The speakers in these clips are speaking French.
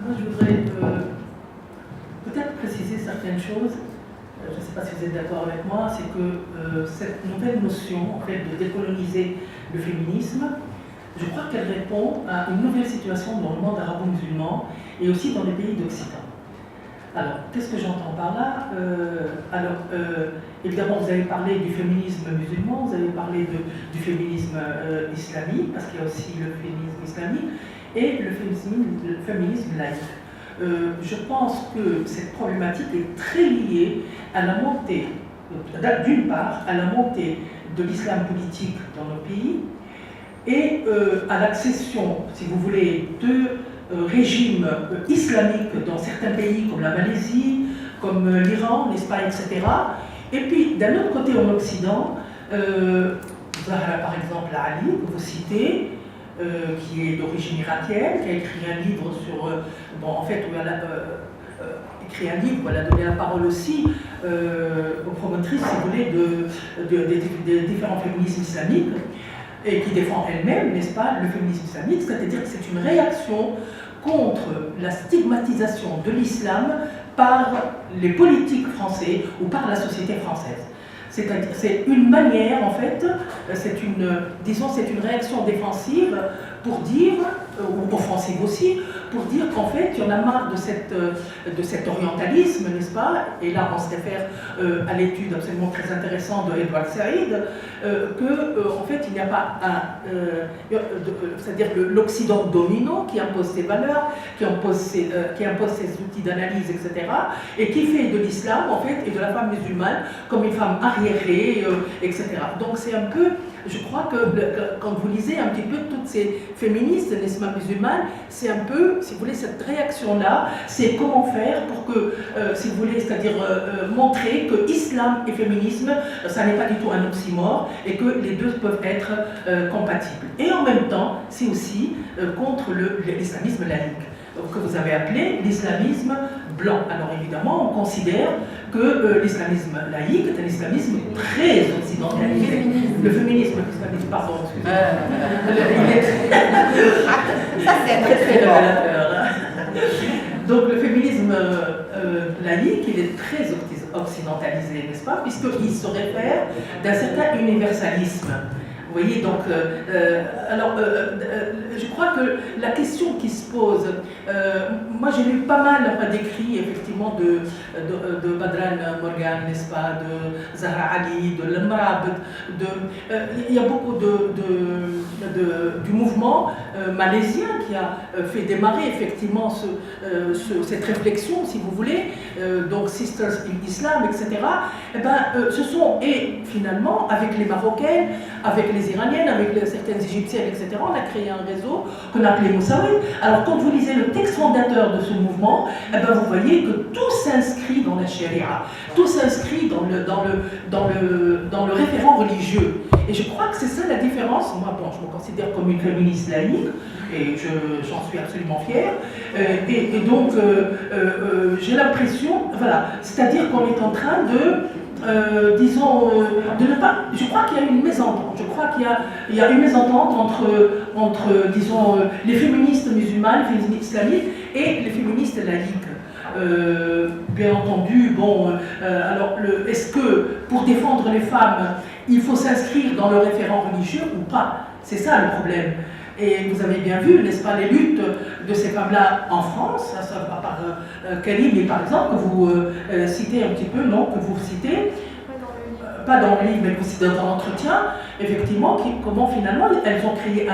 Moi, je voudrais peut-être préciser certaines choses. Je ne sais pas si vous êtes d'accord avec moi, c'est que cette nouvelle notion, en fait, de décoloniser le féminisme, je crois qu'elle répond à une nouvelle situation dans le monde arabo-musulman et aussi dans les pays d'Occident. Alors, qu'est-ce que j'entends par là? Évidemment, vous avez parlé du féminisme musulman, vous avez parlé du féminisme islamique, parce qu'il y a aussi le féminisme islamique, et le féminisme laïque. Je pense que cette problématique est très liée à la montée, d'une part, à la montée de l'islam politique dans nos pays, et à l'accession, si vous voulez, de régimes islamiques dans certains pays comme la Malaisie, comme l'Iran, l'Espagne, etc. Et puis, d'un autre côté, en Occident, Zahra, par exemple, Ali, que vous citez, qui est d'origine irakienne, qui a écrit un livre sur... en fait, où elle a écrit un livre où elle a donné la parole aussi aux promotrices, si vous voulez, des différents féminismes islamiques, et qui défend elle-même, n'est-ce pas, le féminisme islamique, c'est-à-dire que c'est une réaction contre la stigmatisation de l'islam par les politiques français ou par la société française. C'est une manière, en fait, c'est une réaction défensive pour dire, ou offensive aussi, pour dire qu'en fait, il y en a marre de cet orientalisme, n'est-ce pas? Et là, on se réfère à l'étude absolument très intéressante de Edward Said, en fait, il n'y a pas c'est-à-dire l'Occident dominant qui impose ses valeurs, qui impose ses outils d'analyse, etc., et qui fait de l'islam, en fait, et de la femme musulmane comme une femme arriérée, etc. Donc c'est un peu, je crois que quand vous lisez un petit peu toutes ces féministes, n'est-ce pas, musulmanes, c'est un peu, si vous voulez, cette réaction-là, c'est comment faire pour que, si vous voulez, c'est-à-dire montrer que islam et féminisme, ça n'est pas du tout un oxymore, et que les deux peuvent être compatibles. Et en même temps, c'est aussi contre l'islamisme laïque, que vous avez appelé l'islamisme blanc. Alors évidemment, on considère que l'islamisme laïque est un islamisme très occidentalisé. Le féminisme islamique, pardon, excusez-moi. Ça, c'est très très révélateur. Donc le féminisme laïque, il est très occidentalisé, n'est-ce pas, puisqu'il se réfère d'un certain universalisme. Vous voyez, donc, je crois que la question qui se pose, moi j'ai lu pas mal d'écrits, effectivement, de Badran Morgan, n'est-ce pas, de Zahra Ali, de Lemrab, il y a beaucoup du mouvement malaisien qui a fait démarrer, effectivement, cette réflexion, si vous voulez, donc Sisters in Islam, etc. Et finalement, avec les Marocaines, avec les Iraniennes, avec certaines Égyptiennes, etc., on a créé un réseau qu'on a appelé Moussaoui. Alors, quand vous lisez le texte fondateur de ce mouvement, vous voyez que tout s'inscrit dans la charia, tout s'inscrit dans le référent religieux. Et je crois que c'est ça la différence. Moi, bon, je me considère comme une féministe laïque, et j'en suis absolument fière. Et donc, j'ai l'impression, voilà, c'est-à-dire qu'on est en train de ne pas... Je crois qu'il y a une mésentente. Je crois qu'il y a une mésentente entre disons, les féministes musulmanes, les féministes islamiques et les féministes laïques. Bien entendu, bon, alors, est-ce que pour défendre les femmes, il faut s'inscrire dans le référent religieux ou pas? C'est ça le problème. Et vous avez bien vu, n'est-ce pas, les luttes de ces femmes-là en France, par Kalimi, par exemple, que vous citez un petit peu, non, que vous citez, pas dans le livre, mais aussi dans l'entretien, effectivement, comment finalement elles ont créé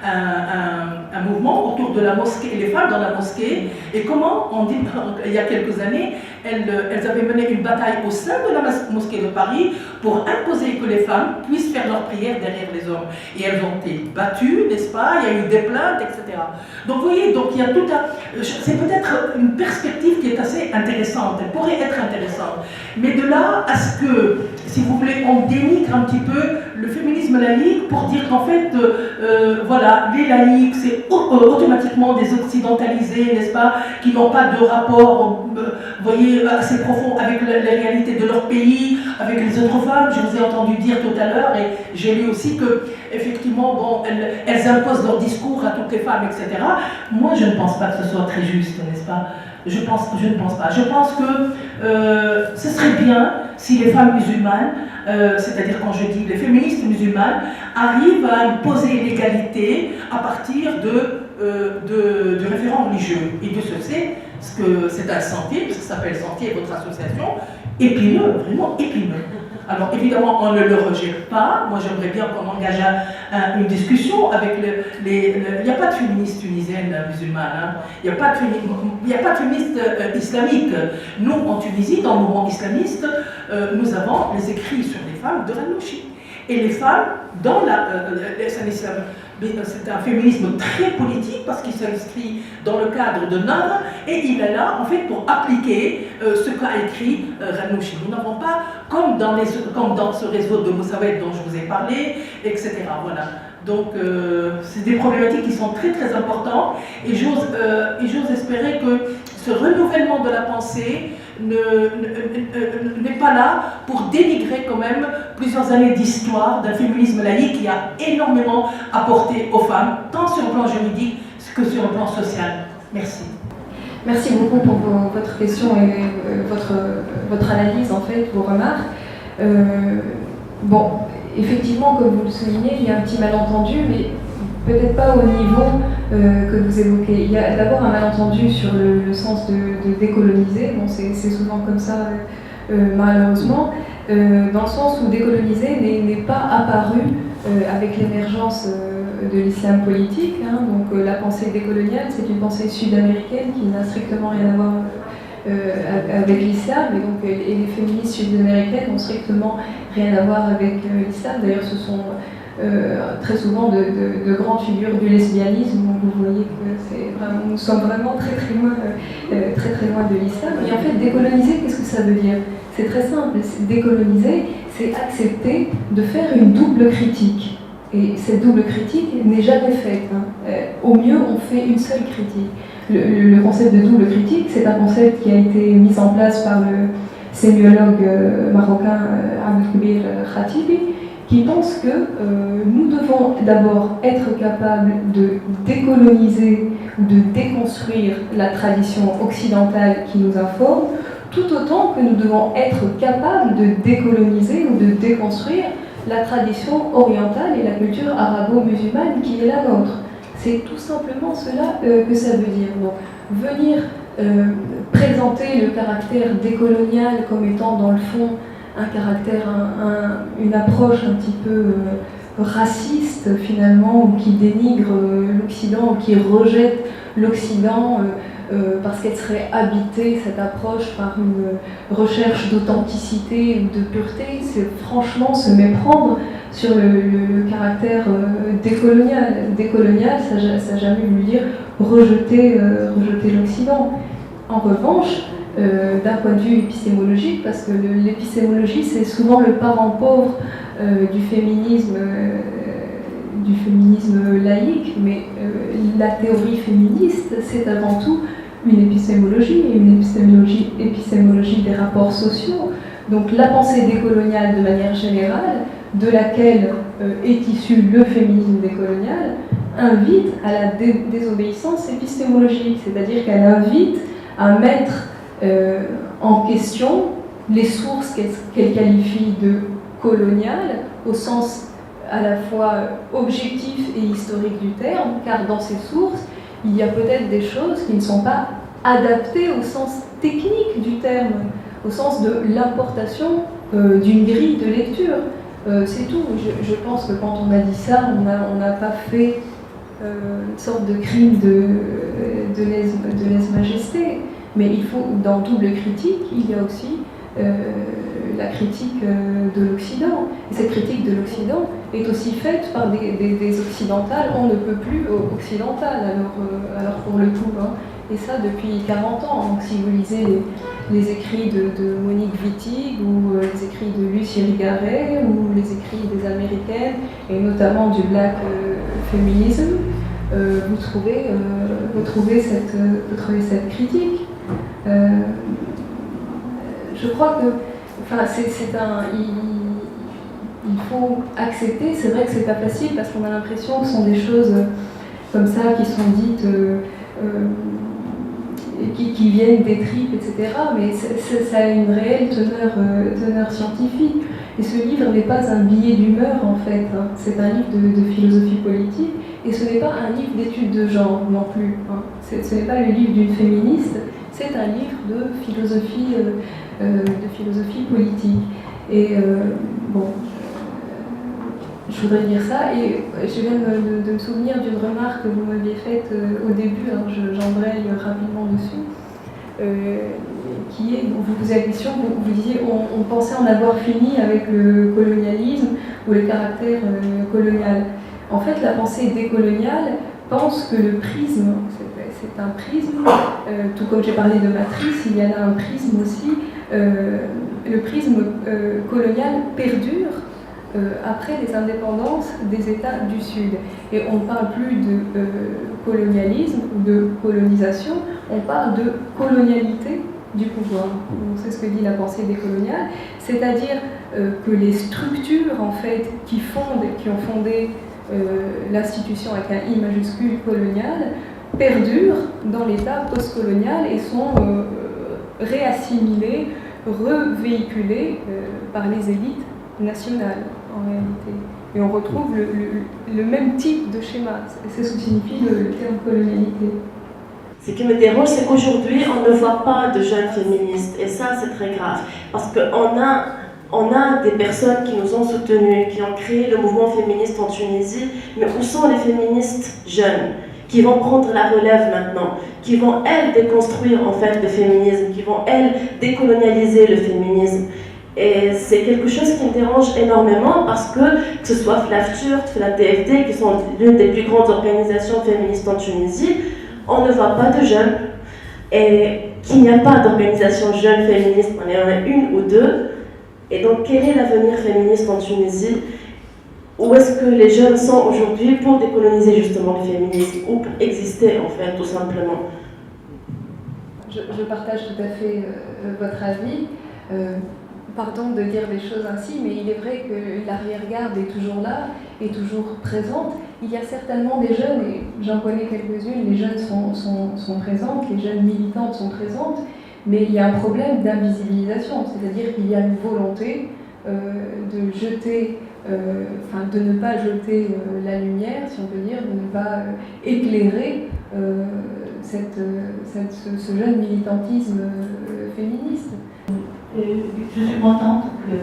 un mouvement autour de la mosquée, les femmes dans la mosquée, et comment, il y a quelques années, elles avaient mené une bataille au sein de la mosquée de Paris pour imposer que les femmes puissent faire leurs prières derrière les hommes. Et elles ont été battues, n'est-ce pas? Il y a eu des plaintes, etc. Donc vous voyez, donc il y a tout un... C'est peut-être une perspective qui est assez intéressante, elle pourrait être intéressante. Mais de là à ce que, si vous voulez, on dénigre un petit peu le féminisme laïque pour dire qu'en fait, voilà, les laïcs, c'est automatiquement des occidentalisés, n'est-ce pas, qui n'ont pas de rapport, vous voyez, assez profond avec la réalité de leur pays, avec les autres femmes. Je vous ai entendu dire tout à l'heure, et j'ai lu aussi que, effectivement, bon, elles imposent leur discours à toutes les femmes, etc. Moi, je ne pense pas que ce soit très juste, n'est-ce pas? Je ne pense pas. Je pense que ce serait bien si les femmes musulmanes, c'est-à-dire quand je dis les féministes musulmanes, arrivent à imposer l'égalité à partir du référent religieux. Et Dieu se sait que c'est un sentier, parce que ça s'appelle Sentier, votre association, épineux, vraiment épineux. Alors évidemment, on ne le rejette pas. Moi, j'aimerais bien qu'on engage une discussion avec il n'y a pas de féministes tunisiennes musulmanes, hein. Il n'y a pas de féministes islamiques. Nous, en Tunisie, dans le mouvement islamiste, nous avons les écrits sur les femmes de Ranouchi. Et les femmes, dans c'est un féminisme très politique parce qu'il s'inscrit dans le cadre de Nahr et il est là en fait pour appliquer ce qu'a écrit Ranouchi. Nous n'avons pas, comme dans ce réseau de Moussaoued dont je vous ai parlé, etc. Voilà. Donc c'est des problématiques qui sont très très importantes et j'ose espérer que ce renouvellement de la pensée n'est pas là pour dénigrer quand même plusieurs années d'histoire d'un féminisme laïque qui a énormément apporté aux femmes, tant sur le plan juridique que sur le plan social. Merci. Merci beaucoup pour votre question et votre analyse, en fait, vos remarques. Bon, effectivement, comme vous le soulignez, il y a un petit malentendu, mais peut-être pas au niveau que vous évoquez. Il y a d'abord un malentendu sur le sens de décoloniser. Bon, c'est souvent comme ça, malheureusement, dans le sens où décoloniser n'est pas apparu avec l'émergence de l'islam politique. Hein. Donc la pensée décoloniale, c'est une pensée sud-américaine qui n'a strictement rien à voir avec l'islam, et les féministes sud-américaines n'ont strictement rien à voir avec l'islam. D'ailleurs, ce sont très souvent de grandes figures du lesbianisme, donc vous voyez que nous sommes vraiment très loin de l'islam. Et en fait, décoloniser, qu'est-ce que ça veut dire? C'est très simple, décoloniser, c'est accepter de faire une double critique. Et cette double critique n'est jamais faite. Hein. Au mieux, on fait une seule critique. Le concept de double critique, c'est un concept qui a été mis en place par le sémiologue marocain Abdel Kbir Khatibi, qui pense que nous devons d'abord être capables de décoloniser ou de déconstruire la tradition occidentale qui nous informe, tout autant que nous devons être capables de décoloniser ou de déconstruire la tradition orientale et la culture arabo-musulmane qui est la nôtre. C'est tout simplement cela que ça veut dire. Donc, venir présenter le caractère décolonial comme étant dans le fond un caractère, une approche un petit peu raciste finalement, ou qui dénigre l'Occident, ou qui rejette l'Occident parce qu'elle serait habitée, cette approche, par une recherche d'authenticité ou de pureté, c'est franchement se méprendre sur le caractère décolonial. Décolonial, ça n'a jamais voulu dire rejeter l'Occident. En revanche, d'un point de vue épistémologique, parce que l'épistémologie c'est souvent le parent pauvre du féminisme laïque, mais la théorie féministe c'est avant tout une épistémologie des rapports sociaux. Donc la pensée décoloniale de manière générale, de laquelle est issu le féminisme décolonial, invite à la désobéissance épistémologique, c'est-à-dire qu'elle invite à mettre en question les sources qu'elle qualifie de coloniales, au sens à la fois objectif et historique du terme, car dans ces sources, il y a peut-être des choses qui ne sont pas adaptées au sens technique du terme, au sens de l'importation d'une grille de lecture. C'est tout. Je pense que quand on a dit ça, on n'a pas fait une sorte de crime de lèse-majesté. Mais il faut, dans double critique, il y a aussi la critique de l'Occident. Et cette critique de l'Occident, est aussi faite par des occidentales, on ne peut plus occidentales, alors pour le coup. Hein. Et ça depuis 40 ans. Donc si vous lisez les écrits de Monique Wittig ou les écrits de Lucie Irigaray ou les écrits des Américaines, et notamment du Black Feminism, vous trouvez cette critique. Je crois que il faut accepter, c'est vrai que c'est pas facile parce qu'on a l'impression que ce sont des choses comme ça qui sont dites qui viennent des tripes, etc. Mais ça a une réelle teneur scientifique. Et ce livre n'est pas un billet d'humeur en fait, hein. C'est un livre de philosophie politique et ce n'est pas un livre d'études de genre non plus. Hein. Ce n'est pas le livre d'une féministe, c'est un livre de philosophie politique. Et je voudrais dire ça, et je viens de me souvenir d'une remarque que vous m'aviez faite au début, alors j'embraye rapidement dessus, qui est, vous vous avez question, vous disiez, on pensait en avoir fini avec le colonialisme ou le caractère colonial. En fait, la pensée décoloniale pense que le prisme, c'est un prisme, tout comme j'ai parlé de matrice, il y a là un prisme aussi, le prisme colonial perdure après les indépendances des États du Sud. Et on ne parle plus de colonialisme ou de colonisation, on parle de colonialité du pouvoir. C'est ce que dit la pensée décoloniale, c'est-à-dire que les structures en fait, qui ont fondé l'institution avec un I majuscule colonial perdurent dans l'État postcolonial et sont réassimilées, revéhiculées par les élites nationales en réalité. Et on retrouve le même type de schéma. C'est ce que signifie le terme colonialité. Ce qui me dérange, c'est qu'aujourd'hui, on ne voit pas de jeunes féministes. Et ça, c'est très grave. Parce qu'on a des personnes qui nous ont soutenus, qui ont créé le mouvement féministe en Tunisie. Mais où sont les féministes jeunes qui vont prendre la relève maintenant, qui vont, elles, déconstruire en fait le féminisme, qui vont, elles, décolonialiser le féminisme. Et c'est quelque chose qui me dérange énormément parce que ce soit FLAFTURT, FLATFD, qui sont l'une des plus grandes organisations féministes en Tunisie, on ne voit pas de jeunes. Et qu'il n'y a pas d'organisation jeune féministe, on en a une ou deux. Et donc, quel est l'avenir féministe en Tunisie? Où est-ce que les jeunes sont aujourd'hui pour décoloniser justement le féminisme ou pour exister en fait, tout simplement? Je partage tout à fait votre avis. Pardon de dire les choses ainsi, mais il est vrai que l'arrière-garde est toujours là, est toujours présente. Il y a certainement des jeunes, et j'en connais quelques-unes, les jeunes sont présentes, les jeunes militantes sont présentes, mais il y a un problème d'invisibilisation, c'est-à-dire qu'il y a une volonté de jeter, de ne pas jeter la lumière, si on peut dire, de ne pas éclairer ce jeune militantisme féministe. Je suis contente que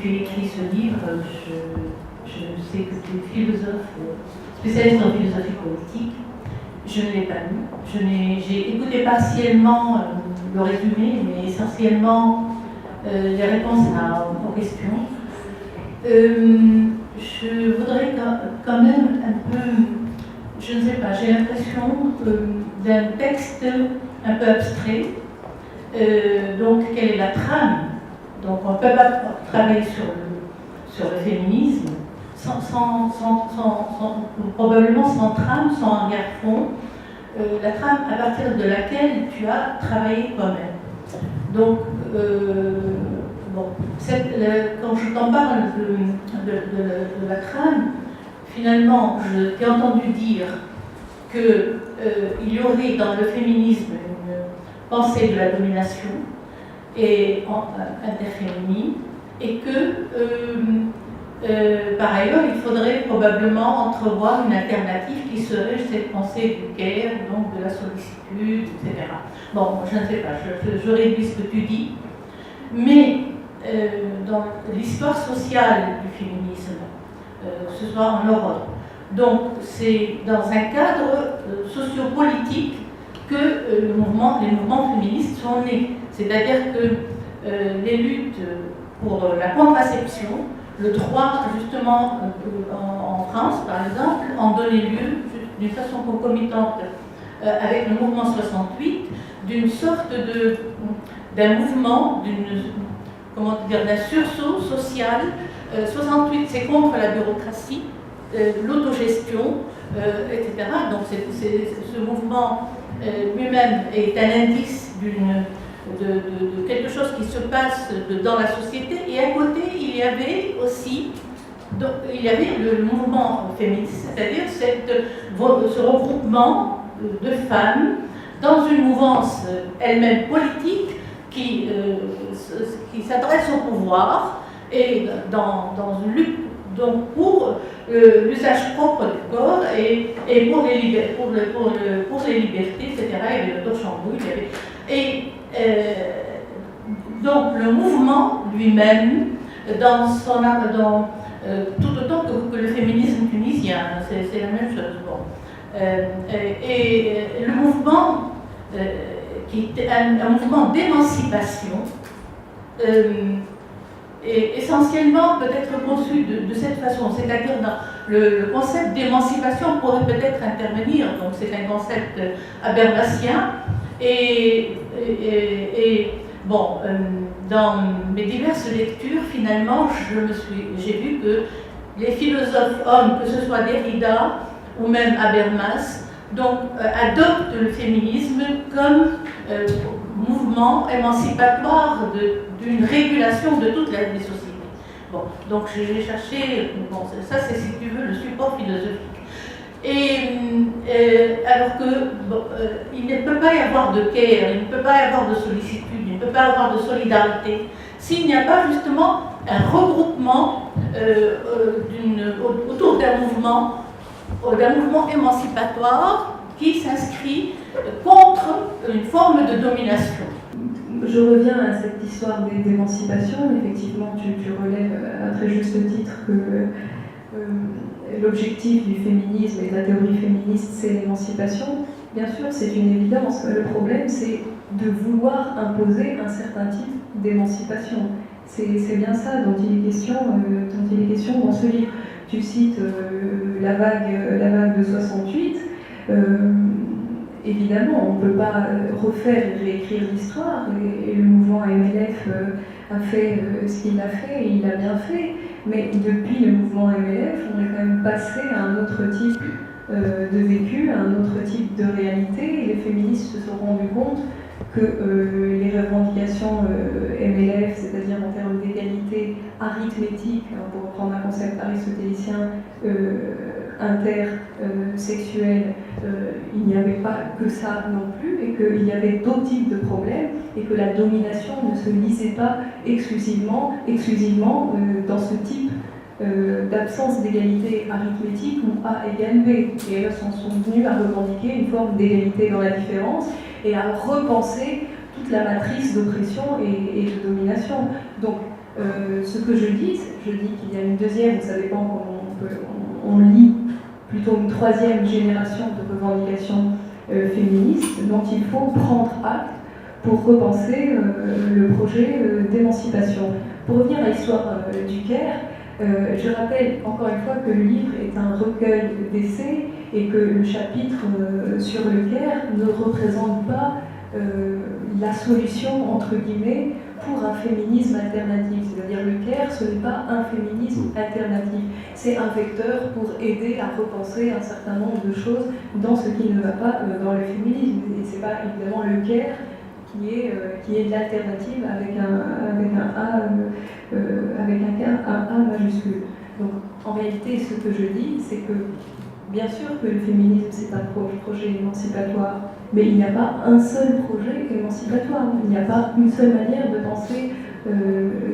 tu aies écrit ce livre. Je sais que tu es philosophe, spécialiste en philosophie politique. Je ne l'ai pas lu. J'ai écouté partiellement le résumé, mais essentiellement les réponses aux questions. Je voudrais quand même un peu, je ne sais pas, j'ai l'impression d'un texte un peu abstrait. Donc, quelle est la trame? Donc, on ne peut pas travailler sur le féminisme probablement sans trame, sans arrière-fond. La trame à partir de laquelle tu as travaillé toi-même. Donc, quand je t'en parle de la trame, finalement, je t'ai entendu dire qu'il y aurait dans le féminisme une pensée de la domination et interféminine, et que par ailleurs il faudrait probablement entrevoir une alternative qui serait cette pensée du care, donc de la sollicitude, etc. Bon, je ne sais pas, je réduis ce que tu dis, mais dans l'histoire sociale du féminisme, ce soit en Europe, donc c'est dans un cadre sociopolitique que les mouvements féministes sont nés. C'est-à-dire que les luttes pour la contraception le droit, justement, en France, par exemple, en donnait lieu, d'une façon concomitante avec le mouvement 68, d'une sorte d'un mouvement, d'un sursaut social. 68, c'est contre la bureaucratie, l'autogestion, etc. Donc ce mouvement lui-même est un indice de quelque chose qui se passe dans la société. Et à côté, il y avait aussi le mouvement féministe, c'est-à-dire ce regroupement de femmes dans une mouvance elle-même politique qui s'adresse au pouvoir et dans une lutte donc pour l'usage propre du corps et pour les libertés, etc. Il y avait le Rochambeau, donc le mouvement lui-même, tout autant que le féminisme tunisien, c'est la même chose. Bon. Et le mouvement, qui est un mouvement d'émancipation, est essentiellement peut-être conçu de cette façon, c'est-à-dire le concept d'émancipation pourrait peut-être intervenir, donc c'est un concept habermasien, et bon, dans mes diverses lectures, finalement, j'ai vu que les philosophes hommes, que ce soit Derrida ou même Habermas, donc, adoptent le féminisme comme mouvement émancipatoire d'une régulation de toutes les sociétés. Bon, donc j'ai cherché, bon, ça c'est si tu veux le support philosophique. Alors que il ne peut pas y avoir de care, il ne peut pas y avoir de sollicitude, il ne peut pas y avoir de solidarité s'il n'y a pas justement un regroupement autour d'un mouvement émancipatoire qui s'inscrit contre une forme de domination. Je reviens à cette histoire d'émancipation. Effectivement, tu relèves à très juste titre que l'objectif du féminisme et de la théorie féministe, c'est l'émancipation. Bien sûr, c'est une évidence. Le problème, c'est de vouloir imposer un certain type d'émancipation. C'est bien ça dont il est question dans ce livre. Tu cites la vague de 68. Évidemment, on ne peut pas refaire et réécrire l'histoire, et le mouvement MLF a fait ce qu'il a fait, et il a bien fait, mais depuis le mouvement MLF, on est quand même passé à un autre type de vécu, à un autre type de réalité, et les féministes se sont rendus compte que les revendications MLF, c'est-à-dire en termes d'égalité arithmétique, pour reprendre un concept aristotélicien, intersexuel, il n'y avait pas que ça non plus, et qu'il y avait d'autres types de problèmes, et que la domination ne se lisait pas exclusivement dans ce type d'absence d'égalité arithmétique où A égale B. Et elles sont venues à revendiquer une forme d'égalité dans la différence et à repenser toute la matrice d'oppression et de domination. Donc, ce que je dis qu'il y a une deuxième, ça dépend comment on lit, plutôt une troisième génération de revendications féministes dont il faut prendre acte pour repenser le projet d'émancipation. Pour revenir à l'histoire du Caire, je rappelle encore une fois que le livre est un recueil d'essais et que le chapitre sur le Caire ne représente pas la solution, entre guillemets, pour un féminisme alternatif. C'est-à-dire le Caire, ce n'est pas un féminisme alternatif, c'est un vecteur pour aider à repenser un certain nombre de choses dans ce qui ne va pas dans le féminisme. Et ce n'est pas évidemment le Caire qui est l'alternative avec un A majuscule. Donc en réalité, ce que je dis, c'est que bien sûr que le féminisme c'est un projet émancipatoire, mais il n'y a pas un seul projet émancipatoire. Il n'y a pas une seule manière de penser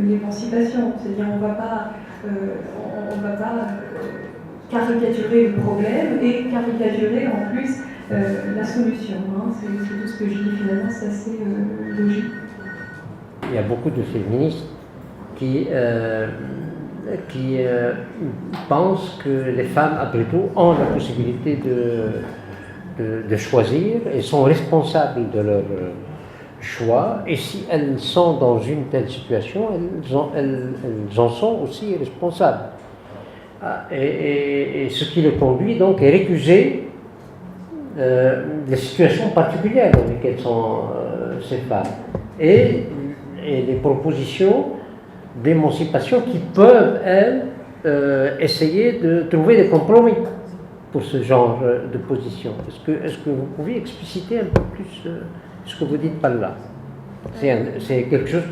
l'émancipation. C'est-à-dire on ne va pas caricaturer le problème et caricaturer en plus la solution. C'est tout ce que je dis finalement, c'est assez logique. Il y a beaucoup de féministes qui pensent que les femmes, après tout, ont la possibilité de choisir et sont responsables de choix, et si elles sont dans une telle situation, elles en sont aussi responsables. Et ce qui le conduit donc à récuser les situations particulières dans lesquelles sont ces femmes, et les propositions d'émancipation qui peuvent, elles, essayer de trouver des compromis pour ce genre de position. Est-ce que vous pouvez expliciter un peu plus ce que vous dites par là? C'est quelque chose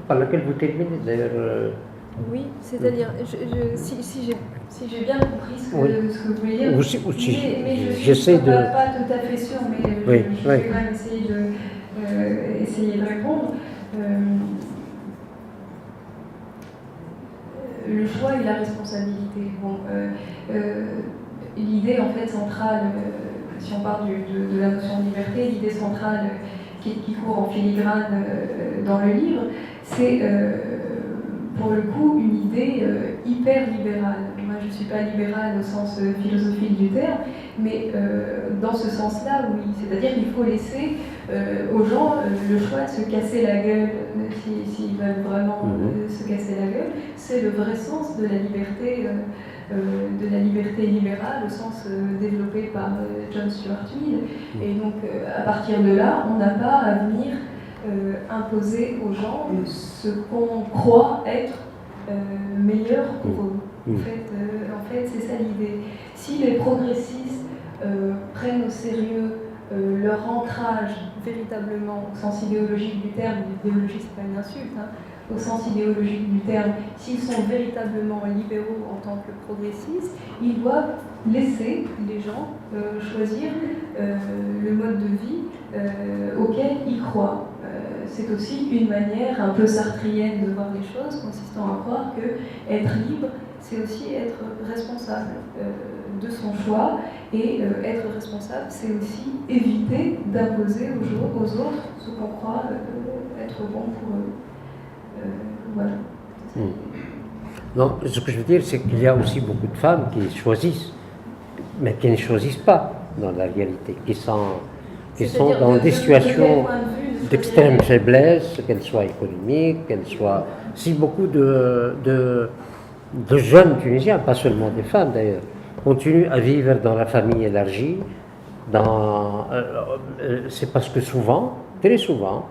par lequel vous terminez d'ailleurs. Oui, c'est-à-dire, si j'ai bien compris ce que vous voulez dire, mais je suis de... pas tout à fait sûre, mais oui, je vais quand même essayer de répondre. Le choix et la responsabilité. Bon, l'idée en fait centrale, si on parle de la notion de liberté, l'idée centrale qui court en filigrane dans le livre, c'est pour le coup une idée hyper libérale. Moi je ne suis pas libérale au sens philosophique du terme, mais dans ce sens-là, oui. C'est-à-dire qu'il faut laisser aux gens le choix de se casser la gueule s'ils veulent vraiment se casser la gueule. C'est le vrai sens de la liberté libérale au sens développé par John Stuart Mill. Et donc à partir de là, on n'a pas à venir imposer aux gens ce qu'on croit être meilleur pour eux. En fait c'est ça l'idée. Si les progressistes prennent au sérieux leur ancrage véritablement au sens idéologique du terme, l'idéologie c'est pas une insulte, hein, au sens idéologique du terme, s'ils sont véritablement libéraux en tant que progressistes, ils doivent laisser les gens choisir le mode de vie auquel ils croient. C'est aussi une manière un peu sartrienne de voir les choses, consistant à croire que être libre, c'est aussi être responsable de son choix, et être responsable, c'est aussi éviter d'imposer aux autres ce qu'on croit être bon pour eux. Voilà. Non, ce que je veux dire, c'est qu'il y a aussi beaucoup de femmes qui choisissent, mais qui ne choisissent pas dans la réalité, qui sont dans des situations d'extrême faiblesse, qu'elles soient économiques, qu'elles soient... Si beaucoup de jeunes Tunisiens, pas seulement des femmes d'ailleurs, continuent à vivre dans la famille élargie, c'est parce que souvent, très souvent,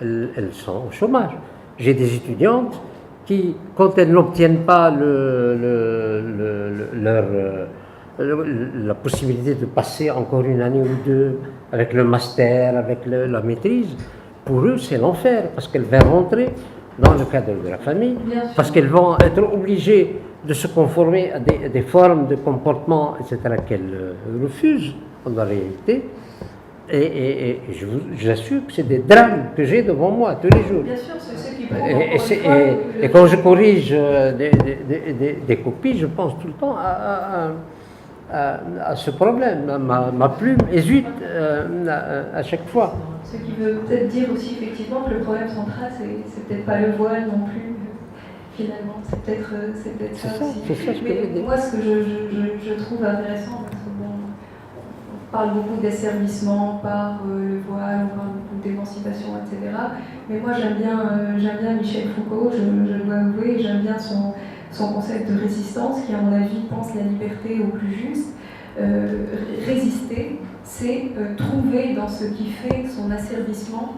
elles sont au chômage. J'ai des étudiantes qui, quand elles n'obtiennent pas la possibilité de passer encore une année ou deux avec le master, avec la maîtrise, pour eux c'est l'enfer, parce qu'elles vont rentrer dans le cadre de la famille, parce qu'elles vont être obligées de se conformer à des formes de comportement, etc., qu'elles refusent en réalité. Et je vous assure que c'est des drames que j'ai devant moi tous les jours. Bien sûr, c'est ceux qui et quand je corrige des copies, je pense tout le temps à ce problème. Ma plume hésite à chaque fois. Ce qui veut peut-être dire aussi effectivement que le problème central, c'est peut-être pas le voile non plus, finalement. C'est peut-être ça aussi. C'est ça ce que je veux dire. Moi, ce que je trouve intéressant, parce que bon, on parle beaucoup d'asservissement par le voile, on parle beaucoup d'émancipation, etc. Mais moi, j'aime bien Michel Foucault, je dois avouer, j'aime bien son concept de résistance, qui, à mon avis, pense la liberté au plus juste. Résister, c'est trouver dans ce qui fait son asservissement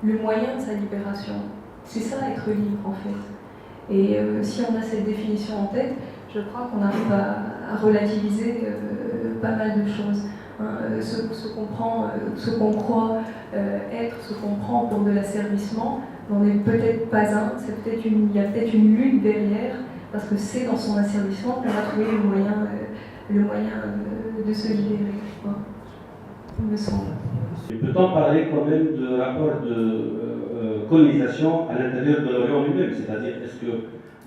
le moyen de sa libération. C'est ça, être libre, en fait. Et si on a cette définition en tête, je crois qu'on arrive à relativiser pas mal de choses. Ce qu'on croit être, ce qu'on prend pour de l'asservissement, n'en est peut-être pas un. Il y a peut-être une lutte derrière, parce que c'est dans son asservissement qu'on va trouver le moyen de se libérer, il me semble. Peut-on parler quand même de rapport de colonisation à l'intérieur de l'Orient lui-même? C'est-à-dire, est-ce que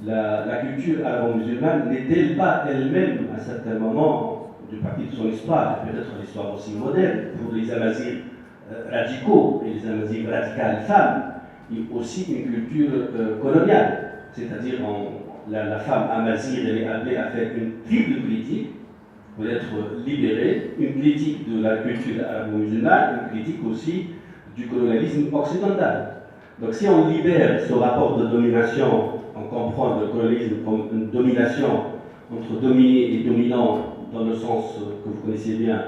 la culture arabo-musulmane n'est-elle pas elle-même, à certains moments du partie de son histoire, et peut-être l'histoire aussi moderne, pour les Amazighs radicaux et les Amazighs radicales femmes, et aussi une culture coloniale? C'est-à-dire, la femme amazigh, elle est appelée à faire une triple critique pour être libérée, une critique de la culture arabo-musulmane, une critique aussi du colonialisme occidental. Donc si on libère ce rapport de domination, on comprend le colonialisme comme une domination entre dominé et dominant dans le sens que vous connaissez bien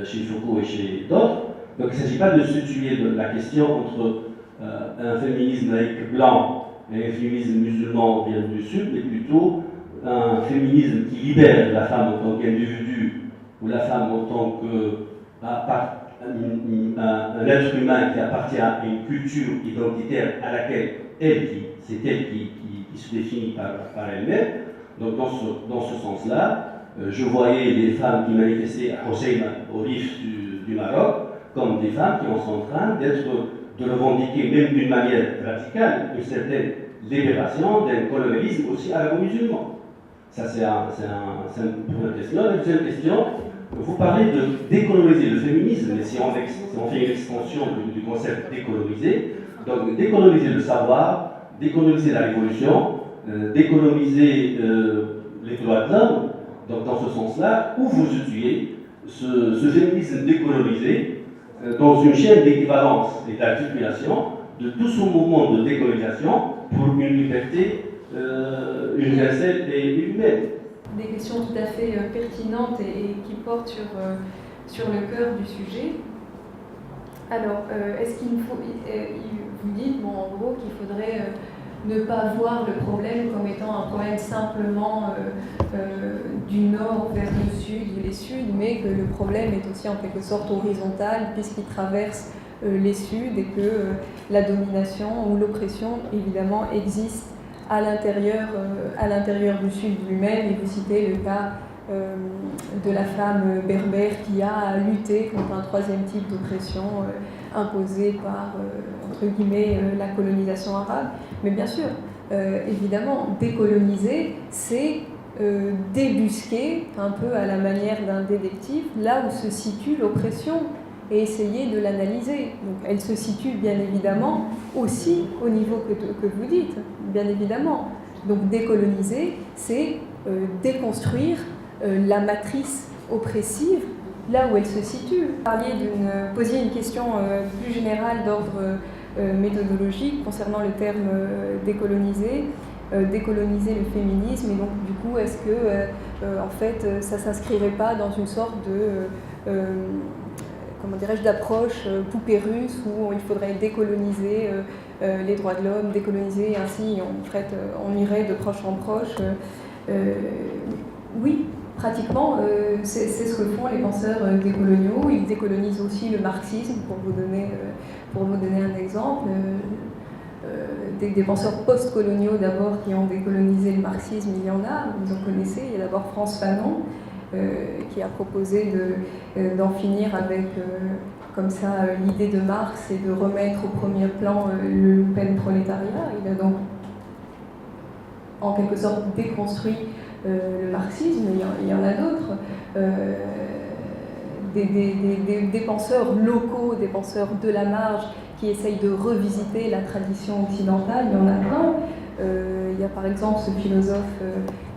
chez Foucault et chez d'autres. Donc il ne s'agit pas de situer la question entre un féminisme laïque blanc et un féminisme musulman bien du Sud, mais plutôt un féminisme qui libère la femme en tant qu'individu ou la femme en tant qu'un être humain qui appartient à une culture identitaire à laquelle c'est elle qui se définit par elle-même. Donc dans ce sens-là, je voyais les femmes qui manifestaient à Hoceima, au Rif du Maroc, comme des femmes qui sont en train de revendiquer, même d'une manière radicale, une certaine libération d'un colonialisme aussi arabo-musulman. Ça, c'est une première question. La deuxième question, vous parlez de décoloniser le féminisme, mais si on fait une extension du concept décoloniser, donc décoloniser le savoir, décoloniser la révolution, décoloniser les droits de l'homme, donc dans ce sens-là, où vous situez ce féminisme décolonisé dans une chaîne d'équivalence et d'articulation de tout ce mouvement de décolonisation pour une liberté universelle et humaine. Des questions tout à fait pertinentes et qui portent sur le cœur du sujet. Alors, est-ce qu'il faut, vous dites, bon, en gros, qu'il faudrait ne pas voir le problème comme étant un problème simplement du nord vers le sud ou les suds, mais que le problème est aussi en quelque sorte horizontal puisqu'il traverse les suds et que la domination ou l'oppression évidemment existe à l'intérieur du sud lui-même. Et vous citez le cas de la femme berbère qui a lutté contre un troisième type d'oppression imposée par, entre guillemets, la colonisation arabe. Mais bien sûr, évidemment, décoloniser, c'est débusquer, un peu à la manière d'un détective, là où se situe l'oppression et essayer de l'analyser. Donc elle se situe bien évidemment aussi au niveau que vous dites, bien évidemment. Donc décoloniser, c'est déconstruire la matrice oppressive là où elle se situe. Vous posiez une question plus générale d'ordre méthodologique concernant le terme décoloniser, décoloniser le féminisme, et donc du coup est-ce que en fait ça s'inscrirait pas dans une sorte de comment dirais-je, d'approche poupée russe où il faudrait décoloniser les droits de l'homme, décoloniser, ainsi on irait de proche en proche. Oui, pratiquement, c'est ce que font les penseurs décoloniaux. Ils décolonisent aussi le marxisme, pour vous donner un exemple. Des penseurs post-coloniaux d'abord qui ont décolonisé le marxisme, il y en a, vous en connaissez. Il y a d'abord Frantz Fanon, qui a proposé d'en finir avec comme ça l'idée de Marx et de remettre au premier plan le lumpenprolétariat. Il a donc en quelque sorte déconstruit le marxisme. Il y en a d'autres, des penseurs locaux, des penseurs de la marge qui essayent de revisiter la tradition occidentale. Il y en a plein. Il y a par exemple ce philosophe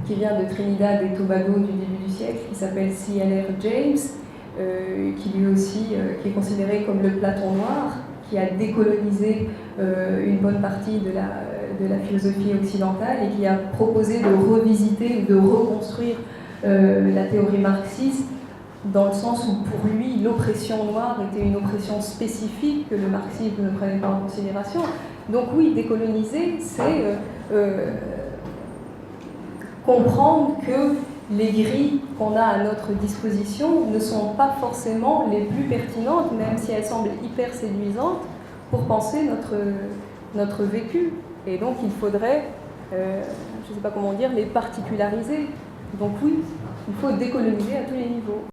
qui vient de Trinidad et Tobago du début du siècle, qui s'appelle C.L.R. James, qui lui aussi qui est considéré comme le Platon noir, qui a décolonisé une bonne partie de la philosophie occidentale et qui a proposé de revisiter ou de reconstruire la théorie marxiste, dans le sens où pour lui l'oppression noire était une oppression spécifique que le marxisme ne prenait pas en considération. Donc oui, décoloniser, c'est comprendre que les grilles qu'on a à notre disposition ne sont pas forcément les plus pertinentes, même si elles semblent hyper séduisantes, pour penser notre vécu. Et donc il faudrait, je ne sais pas comment dire, les particulariser. Donc oui, il faut décoloniser à tous les niveaux.